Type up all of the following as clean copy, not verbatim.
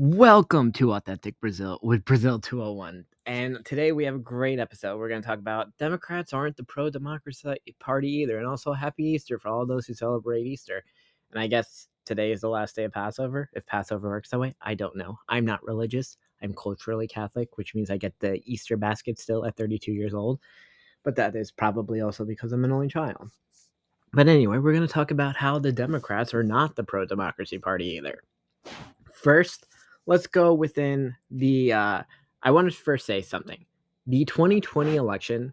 Welcome to Authentic Brazil with Brazil 201. And today we have a great episode. We're going to talk about Democrats aren't the pro democracy party either. And also happy Easter for all those who celebrate Easter. And I guess today is the last day of Passover. If Passover works that way, I don't know. I'm not religious. I'm culturally Catholic, which means I get the Easter basket still at 32 years old. But that is probably also because I'm an only child. But anyway, we're going to talk about how the Democrats are not the pro democracy party either. First, let's go within the. I want to first say something. The 2020 election,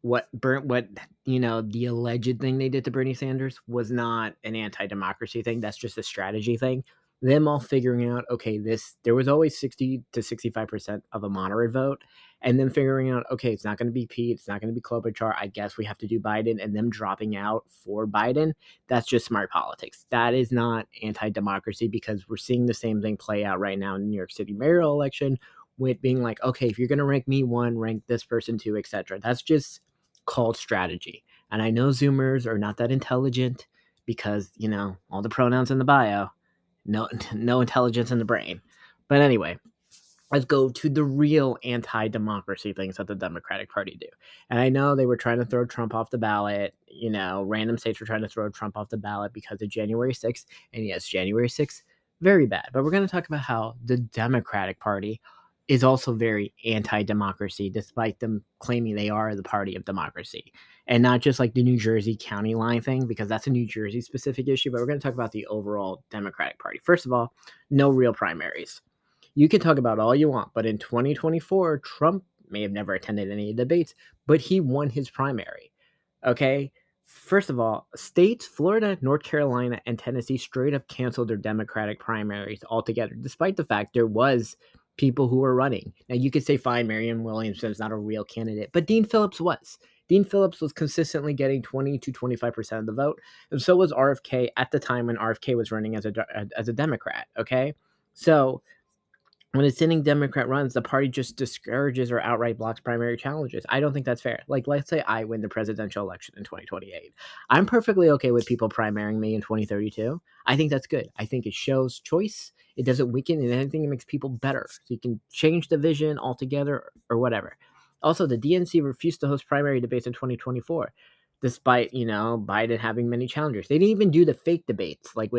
what the alleged thing they did to Bernie Sanders was not an anti-democracy thing. That's just a strategy thing. Them all figuring out, okay, there was always 60 to 65% of a moderate vote, and then figuring out, okay, it's not going to be Pete, it's not going to be Klobuchar. I guess we have to do Biden, and them dropping out for Biden. That's just smart politics. That is not anti-democracy because we're seeing the same thing play out right now in the New York City mayoral election, with being like, okay, if you're going to rank me one, rank this person two, etc. That's just called strategy. And I know Zoomers are not that intelligent because, all the pronouns in the bio, no intelligence in the brain. But anyway, let's go to the real anti-democracy things that the Democratic Party do. And I know they were trying to throw Trump off the ballot. Random states were trying to throw Trump off the ballot because of January 6th. And yes, January 6th, very bad. But we're going to talk about how the Democratic Party is also very anti-democracy, despite them claiming they are the party of democracy. And not just like the New Jersey county line thing, because that's a New Jersey specific issue. But we're going to talk about the overall Democratic Party. First of all, no real primaries. You can talk about all you want, but in 2024, Trump may have never attended any debates, but he won his primary. Okay? First of all, states, Florida, North Carolina, and Tennessee straight up canceled their Democratic primaries altogether, despite the fact there was people who were running. Now, you could say, fine, Marianne Williamson's not a real candidate, but Dean Phillips was. Dean Phillips was consistently getting 20 to 25% of the vote, and so was RFK at the time when RFK was running as a Democrat, okay? So when a sitting Democrat runs, the party just discourages or outright blocks primary challenges. I don't think that's fair. Like, let's say I win the presidential election in 2028. I'm perfectly okay with people primarying me in 2032. I think that's good. I think it shows choice. It doesn't weaken, and anything, it makes people better. So you can change the vision altogether or whatever. Also, the DNC refused to host primary debates in 2024. Despite Biden having many challengers, they didn't even do the fake debates like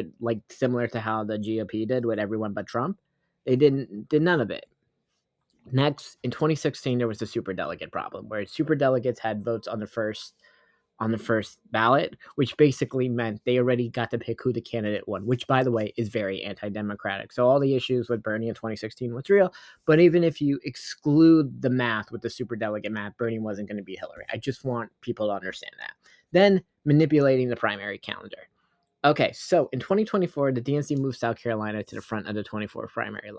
similar to how the GOP did with everyone but Trump. They did none of it. Next, in 2016, there was the superdelegate problem, where superdelegates had votes on the first ballot, which basically meant they already got to pick who the candidate won, which, by the way, is very anti-democratic. So all the issues with Bernie in 2016 was real, but even if you exclude the math with the superdelegate math, Bernie wasn't going to beat Hillary. I just want people to understand that. Then manipulating the primary calendar. Okay, so in 2024, the DNC moved South Carolina to the front of the 24 primary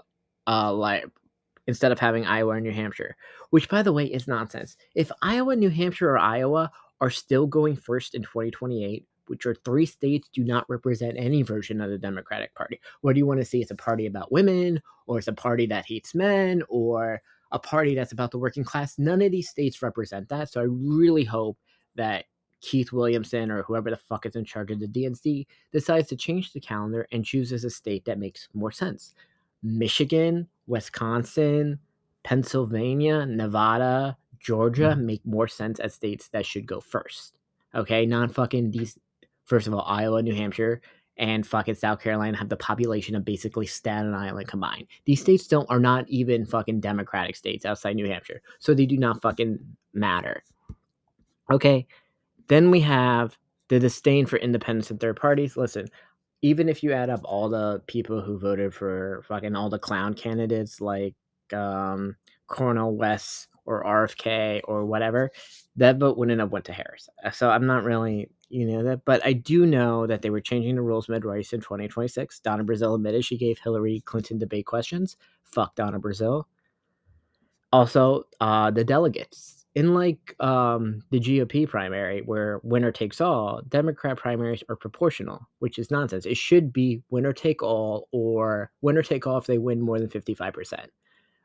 instead of having Iowa and New Hampshire, which, by the way, is nonsense. If Iowa, New Hampshire, or Iowa are still going first in 2028, which are three states, do not represent any version of the Democratic Party. What do you want to see? It's a party about women, or it's a party that hates men, or a party that's about the working class. None of these states represent that. So I really hope that Keith Williamson or whoever the fuck is in charge of the DNC decides to change the calendar and chooses a state that makes more sense. Michigan, Wisconsin, Pennsylvania, Nevada, Georgia make more sense as states that should go first. Okay, non fucking these. First of all, Iowa, New Hampshire, and fucking South Carolina have the population of basically Staten Island combined. These states are not even fucking Democratic states outside New Hampshire, so they do not fucking matter. Okay, then we have the disdain for independence and third parties. Listen, even if you add up all the people who voted for fucking all the clown candidates like Cornel West or RFK or whatever, that vote wouldn't have went to Harris. So I'm not really, that, but I do know that they were changing the rules mid-race in 2026. Donna Brazile admitted she gave Hillary Clinton debate questions. Fuck Donna Brazile. Also, the delegates in the GOP primary, where winner takes all, Democrat primaries are proportional, which is nonsense. It should be winner take all or winner take all if they win more than 55%.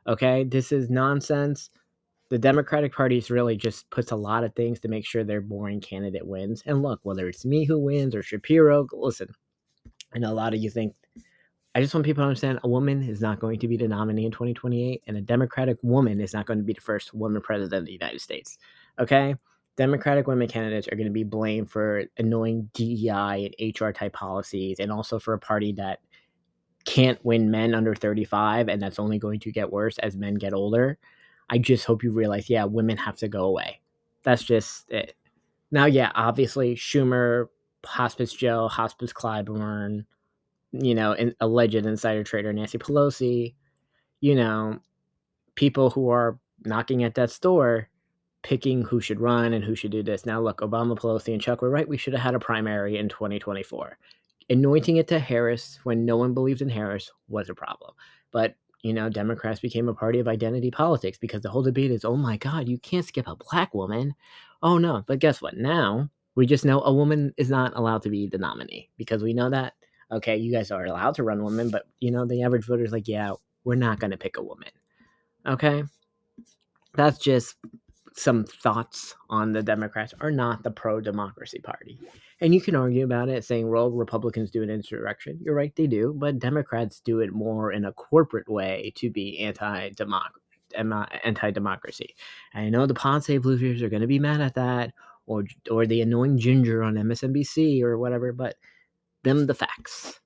Okay, this is nonsense. The Democratic Party really just puts a lot of things to make sure their boring candidate wins. And look, whether it's me who wins or Shapiro, listen, I know a lot of you think I just want people to understand a woman is not going to be the nominee in 2028, and a Democratic woman is not going to be the first woman president of the United States. Okay? Democratic women candidates are going to be blamed for annoying DEI and HR type policies, and also for a party that can't win men under 35, and that's only going to get worse as men get older. I just hope you realize, yeah, women have to go away. That's just it. Now, yeah, obviously, Schumer, Hospice Joe, Hospice Clyburn, alleged insider trader Nancy Pelosi, you know, people who are knocking at death's door, picking who should run and who should do this. Now, look, Obama, Pelosi, and Chuck were right. We should have had a primary in 2024. Anointing it to Harris when no one believed in Harris was a problem. But, Democrats became a party of identity politics because the whole debate is, oh my God, you can't skip a black woman. Oh no. But guess what? Now we just know a woman is not allowed to be the nominee because we know that, okay, you guys are allowed to run women, but, the average voter is like, yeah, we're not going to pick a woman. Okay? That's just some thoughts on the Democrats are not the pro-democracy party. And you can argue about it saying, well, Republicans do an insurrection. You're right, they do. But Democrats do it more in a corporate way to be anti-democracy. And I know the Pod Save losers are going to be mad at that, or the annoying ginger on MSNBC or whatever, but them the facts.